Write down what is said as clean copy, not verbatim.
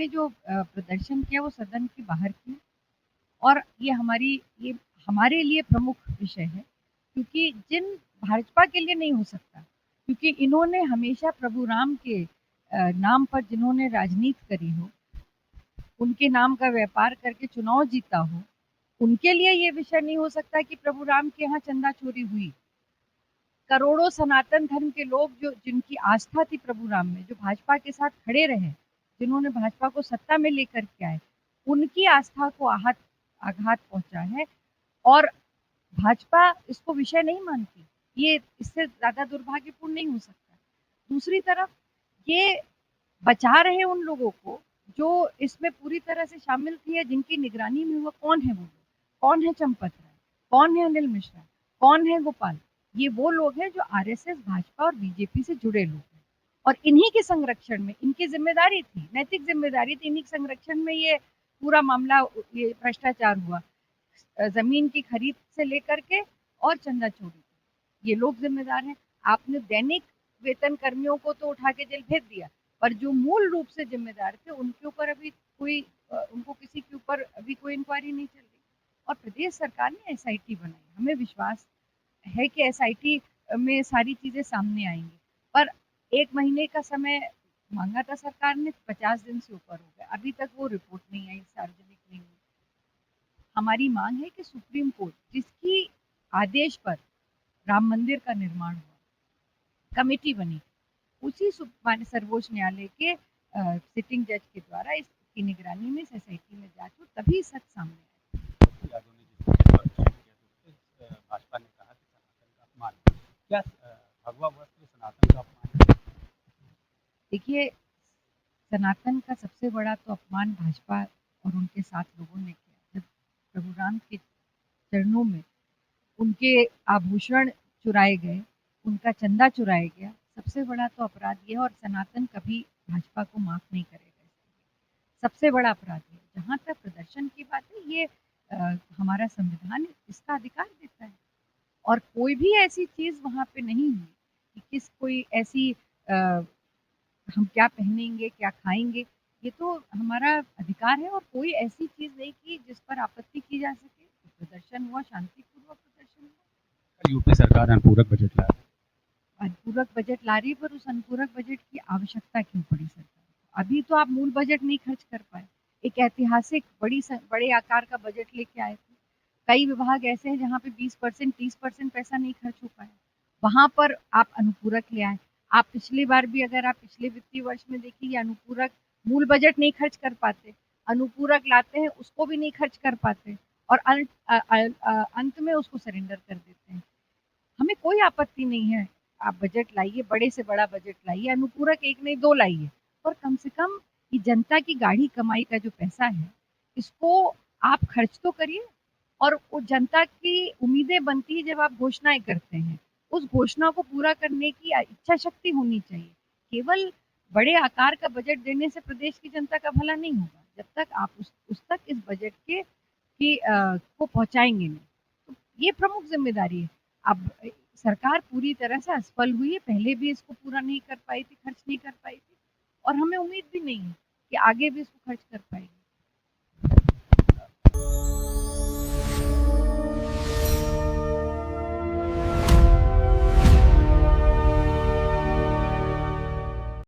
ने जो प्रदर्शन किया वो सदन के बाहर किया, और ये हमारे लिए प्रमुख विषय है, क्योंकि जिन भाजपा के लिए नहीं हो सकता, क्योंकि इन्होंने हमेशा प्रभु राम के नाम पर जिन्होंने राजनीति करी हो, उनके नाम का व्यापार करके चुनाव जीता हो, उनके लिए ये विषय नहीं हो सकता कि प्रभु राम के यहाँ चंदा चोरी हुई। करोड़ों सनातन धर्म के लोग जो जिनकी आस्था थी प्रभु राम में, जो भाजपा के साथ खड़े रहे, जिन्होंने भाजपा को सत्ता में लेकर के आए, उनकी आस्था को आघात पहुंचा है, और भाजपा इसको विषय नहीं मानती। ये इससे ज्यादा दुर्भाग्यपूर्ण नहीं हो सकता। दूसरी तरफ ये बचा रहे उन लोगों को जो इसमें पूरी तरह से शामिल थी, या जिनकी निगरानी में हुआ। कौन है वो लोग? कौन है चंपत राय? कौन है अनिल मिश्रा? कौन है गोपाल? ये वो लोग हैं जो आरएसएस, भाजपा और बीजेपी से जुड़े लोग हैं, और इन्हीं के संरक्षण में इनकी जिम्मेदारी थी, नैतिक जिम्मेदारी थी। इन्हीं के संरक्षण में ये पूरा मामला, ये भ्रष्टाचार हुआ, जमीन की खरीद से लेकर के और चंदा चोरी, ये लोग जिम्मेदार हैं। आपने दैनिक वेतन कर्मियों को तो उठा के जेल भेज दिया, पर जो मूल रूप से जिम्मेदार थे उनके ऊपर अभी कोई उनको किसी के ऊपर अभी कोई इंक्वायरी नहीं चल रही। और प्रदेश सरकार ने एसआईटी बनाई, हमें विश्वास है कि एसआईटी में सारी चीजें सामने आएंगी, पर 1 महीने का समय मांगा था सरकार ने, 50 दिन से ऊपर हो गया, अभी तक वो रिपोर्ट नहीं आई, सार्वजनिक नहीं हुई। हमारी मांग है कि सुप्रीम कोर्ट, जिसकी आदेश पर राम मंदिर का निर्माण हुआ, कमेटी बनी, उसी माननीय सर्वोच्च न्यायालय के सिटिंग जज के द्वारा इसकी निगरानी में सोसाइटी में जांच हो, तभी सच सामने आए। भाजपा ने कहा कि सनातन का अपमान, क्या भगवा वस्त्र सनातन का अपमान है? देखिए, सनातन का सबसे बड़ा तो अपमान भाजपा और उनके साथ लोगों ने किया, जब प्रभु राम के चरणों में उनके आभूषण चुराए गए, उनका चंदा चुराया गया, सबसे बड़ा तो अपराध ये है, और सनातन कभी भाजपा को माफ नहीं करेगा। सबसे बड़ा अपराध है। जहाँ तक प्रदर्शन की बात है, ये हमारा संविधान इसका अधिकार देता है, और कोई भी ऐसी चीज वहाँ पे नहीं हुई कि कोई ऐसी हम क्या पहनेंगे, क्या खाएंगे, ये तो हमारा अधिकार है, और कोई ऐसी चीज नहीं की जिस पर आपत्ति की जा सके। तो प्रदर्शन हुआ, शांतिपूर्वक प्रदर्शन हुआ। यूपी सरकार अनुपूरक बजट ला रही है। अनुपूरक बजट ला रही है, पर उस अनुपूरक बजट की आवश्यकता क्यों पड़ी सरकार? अभी तो आप मूल बजट नहीं खर्च कर पाए। एक ऐतिहासिक बड़े आकार का बजट लेके आए थे। कई विभाग ऐसे हैं जहाँ पे 20%, 30% पैसा नहीं खर्च हो पाया, वहां पर आप अनुपूरक ले आए। आप पिछली बार भी, अगर आप पिछले वित्तीय वर्ष में देखिए, अनुपूरक मूल बजट नहीं खर्च कर पाते, अनुपूरक लाते हैं उसको भी नहीं खर्च कर पाते, और अंत में उसको सरेंडर कर देते हैं। हमें कोई आपत्ति नहीं है, आप बजट लाइए, बड़े से बड़ा बजट लाइए, अनुपूरक 1 नहीं 2 लाइए, और कम से कम ये जनता की गाढ़ी कमाई का जो पैसा है, इसको आप खर्च तो करिए। और वो जनता की उम्मीदें बनती है जब आप घोषणाएं करते हैं, उस घोषणा को पूरा करने की इच्छा शक्ति होनी चाहिए। केवल बड़े आकार का बजट देने से प्रदेश की जनता का भला नहीं होगा, जब तक आप उस तक इस बजट के को पहुंचाएंगे नहीं। तो ये प्रमुख जिम्मेदारी है। अब सरकार पूरी तरह से असफल हुई है, पहले भी इसको पूरा नहीं कर पाई थी, खर्च नहीं कर पाई थी, और हमें उम्मीद भी नहीं है कि आगे भी इसको खर्च कर पाएगी।